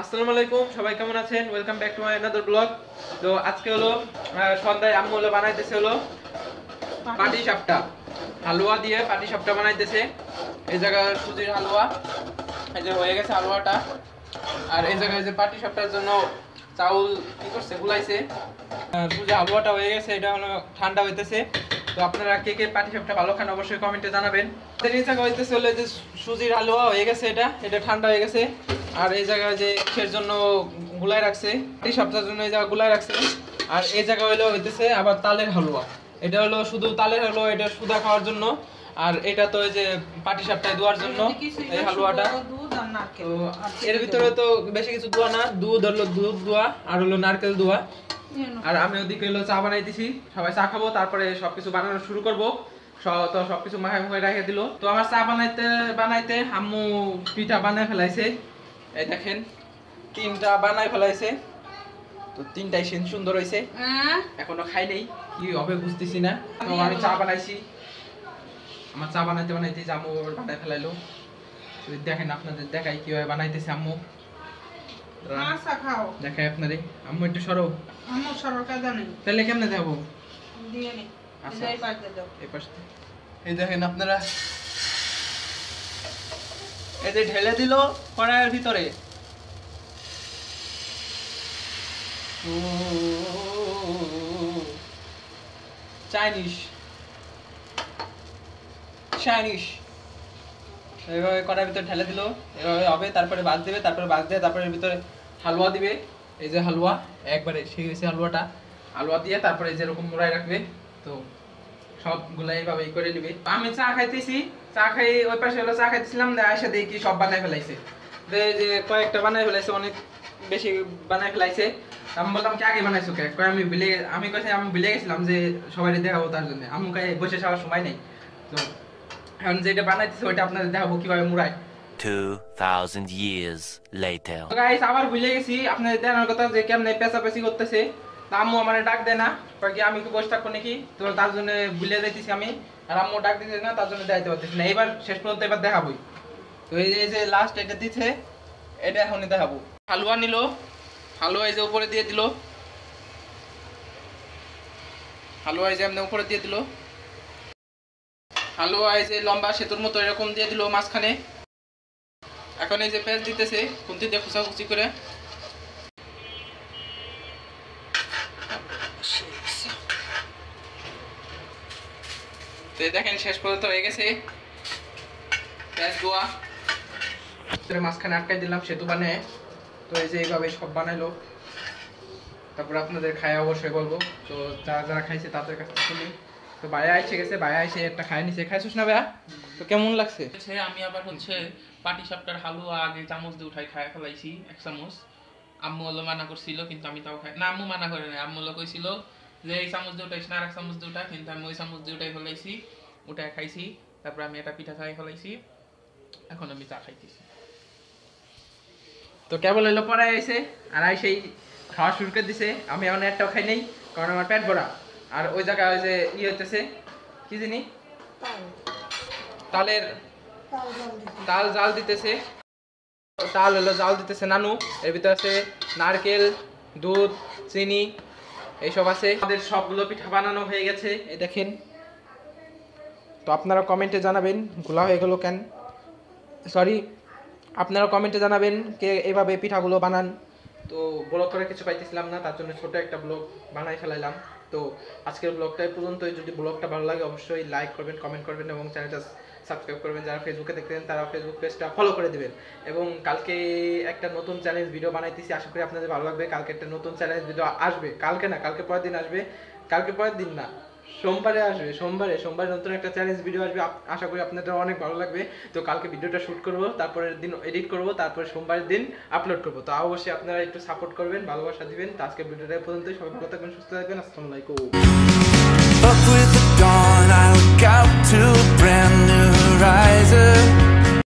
আসসালামু আলাইকুম, সবাই কেমন আছেন? Welcome back to my another blog. তো আজকে হলো সন্ধ্যায় আম্মু হলো বানাইতেছে হলো পাটি সাপটা, হালুয়া দিয়ে পাটি সাপটা বানাইতেছে। এই জায়গায় সুজির হালুয়া, এই যে হয়ে গেছে হালুয়াটা। আর এই জায়গায় যে পাটি সাপটার জন্য চাউল কি করছে গুলাইছে, সুজির হালুয়াটা হয়ে গেছে, এটা হলো ঠান্ডা হইতেছে। তো আপনারা কে কে পাটি সাপটা ভালো খান অবশ্যই কমেন্টে জানাবেন। এই জায়গায় হইতেছে হলো যে সুজির হালুয়া হয়ে গেছে, এটা ঠান্ডা হয়ে গেছে। আর এই জায়গায় যে কিসের জন্য গুলাই রাখছে, এই সপ্তাহের জন্য এই জায়গা গুলাই রাখছে। আর এই জায়গা হলো হইতেছে আবার তালের হালুয়া, এটা হলো শুধু তালের হালুয়া, এটা সুদা খাওয়ার জন্য। আর এটা তো এই যে পাটি সাপটায় দেওয়ার জন্য এই হালুয়াটা। তো এর ভিতরে তো বেশি কিছু দেওয়া না, দুধ হলো দুধ দেওয়া আর হলো নারকেল দেওয়া। আর আমি ওদিকে হলো চা বানাইতেছি, সবাই চা খাবো, তারপরে সবকিছু বানানো শুরু করবো। তো সবকিছু মাখায় মুখায় রেখে দিল। তো আমার চা বানাইতে বানাইতে আম্মু পিঠা বানায় ফেলাইছে। এই দেখেন তিনটা বানাই ফেলাইছে, তো তিনটাই সুন্দর হয়েছে। এখনো খাই নেই, কি হবে বুঝতেছি না। তো আমি চা বানাইছি, আমার চা বানাইতে বানাইতে আম্মু বানাই ফেলাইলো। দেখেন আপনাদের দেখাই কিভাবে বানাইতেছে আম্মু। দেখাই আপনারে, আম্মু একটু সরো। তাহলে কেমনে দেবো? এই দেখেন আপনারা, এই যে ঢেলে দিল কড়াইয়ের ভিতরে। চাইনিজ এইভাবে কড়াইয়ের ভিতরে ঢেলে দিল, এভাবে হবে। তারপরে বাজ দেবে, তারপরে বাজ দিয়ে তারপরে এর ভিতরে হালুয়া দিবে। এই যে হালুয়া একবারে সেই হয়েছে হালুয়াটা, হালুয়া দিয়ে তারপরে যেরকম মোড়াই রাখবে। তো সবগুলো এইভাবে করে নিবে। আমি চা খাইতেছি, চা খাই ওই পাশে হলো চা খাইতেছিলাম, এসে দেখি সব বানাই ফেলাইছে। যে কয়েকটা বানাই ফেলাইছে, অনেক বেশি বানাই ফেলাইছে। আমি বললাম কি আগে বানাইছো কে? আমি কইছি আমি ভুলে গেছিলাম যে সবাই দেখাবো, তার জন্য আম্মু কাছে বসে যাওয়ার সময় নেই। তো এখন যেটা বানাইতেছে ওইটা আপনাদের দেখাবো কিভাবে মুড়ায়। 2000 years later. তো গাইস আবার ভুলে গেছি আপনাদের দেখানোর কথা, যে কেমনে পেঁচাপেচি করতেছে। আম্মু আমার ডাক দেয় না, কি আমি কি বসে থাকবো নাকি? তো তার জন্য ভুলে যাইতেছি আমি, আর আম্মু ডাক দিতেছে না, তার জন্য দেখাইতে পারতেছি না। এবার শেষ পর্যন্ত এবার দেখাবোই। তো এই যে লাস্ট এটা দিচ্ছে, এটা এখনই দেখাবো। হালুয়া নিল, হালুয়া এই যে উপরে দিয়ে দিল, হালুয়া এই যে এমনি উপরে দিয়ে দিল, হালুয়া এই যে লম্বা সেতুর মতো এরকম দিয়ে দিল মাঝখানে। এখন এই যে পেঁয়াজ দিতেছে খুন্তি দিয়ে খুচাখুচি করে। তো দেখেন শেষ পর্যন্ত হয়ে গেছে পেঁয়াজ দোয়া, মাঝখানে আটকাই দিলাম সেতু বানিয়ে। তো এই যে এইভাবে সব বানাইলো, তারপর আপনাদের খায় অবশ্যই বলবো। তো যারা যারা খাইছে তাদের কাছে শুনি। তো ভাইয়া এসে গেছে, ভাইয়া এসে একটা খায় নিছে। খাইছিস না ভাইয়া? তো কেমন লাগছে? আমি আবার হচ্ছে পাটি সাপটার হালুয়া আগে চামচ দিয়ে উঠাই খায় ফেলাইছি 1 চামচ। আম্মু হলো মানা করছিল, কিন্তু আমি তাও খাই না। আম্মু মানা করে নাই, আম্মু হলো কইছিল যে এই চামচ দিয়ে উঠাইস না, আর 1 চামচ দিয়ে উঠা। কিন্তু আমি ওই চামচ দিয়ে উঠাই ফেলাইছি, উঠাই খাইছি। তারপর আমি একটা পিঠা খাই ফেলাইছি, এখন আমি চা খাইতেছি। তো কেবল এলো পরে আইসে, আর সেই খাওয়া শুরু করে দিছে। আমি এখন একটাও খাই নেই, কারণ আমার পেট ভরা। আর ওই জায়গায় ওই যে হইতেছে কি জানি তালের তাল জাল দিতেছে, তাল হলো জাল দিতেছে নানু। এর ভিতরে আছে নারকেল, দুধ, চিনি এইসব আছে। আমাদের সবগুলো পিঠা বানানো হয়ে গেছে, এই দেখেন। তো আপনারা কমেন্টে জানাবেন গোলা হয়ে গেল কেন, সরি, আপনারা কমেন্টে জানাবেন কে এইভাবে পিঠাগুলো বানান। তো ব্লগ করে কিছু পাইতেছিলাম না, তার জন্য ছোট একটা ব্লগ বানাই ফেলাইলাম। তো আজকের ব্লগটা পর্যন্তই। যদি ব্লগটা ভালো লাগে অবশ্যই লাইক করবেন, কমেন্ট করবেন এবং চ্যানেলটা সাবস্ক্রাইব করবেন। যারা ফেসবুকে দেখতেন তারা ফেসবুক পেজটা ফলো করে দিবেন। এবং কালকে একটা নতুন চ্যালেঞ্জ ভিডিও বানাইতেছি, আশা করি আপনাদের ভালো লাগবে। কালকে একটা নতুন চ্যালেঞ্জ ভিডিও আসবে, কালকে না, কালকে পরের দিন আসবে। কালকে পরের দিন না, সোমবারে আসবে। সোমবারে নতুন একটা চ্যালেঞ্জ ভিডিও আসবে, আশা করি আপনাদের অনেক ভালো লাগবে। তো কালকে ভিডিওটা শুট করব, তারপরের দিন এডিট করব, তারপরে সোমবারের দিন আপলোড করব। তো অবশ্যই আপনারা একটু সাপোর্ট করবেন, ভালোবাসা দিবেন। তো আজকের ভিডিওটা পর্যন্তই। সবাই ভালো থাকবেন, সুস্থ থাকবেন। আসসালামু আলাইকুম। Up with the dawn, I look out to a brand new horizon.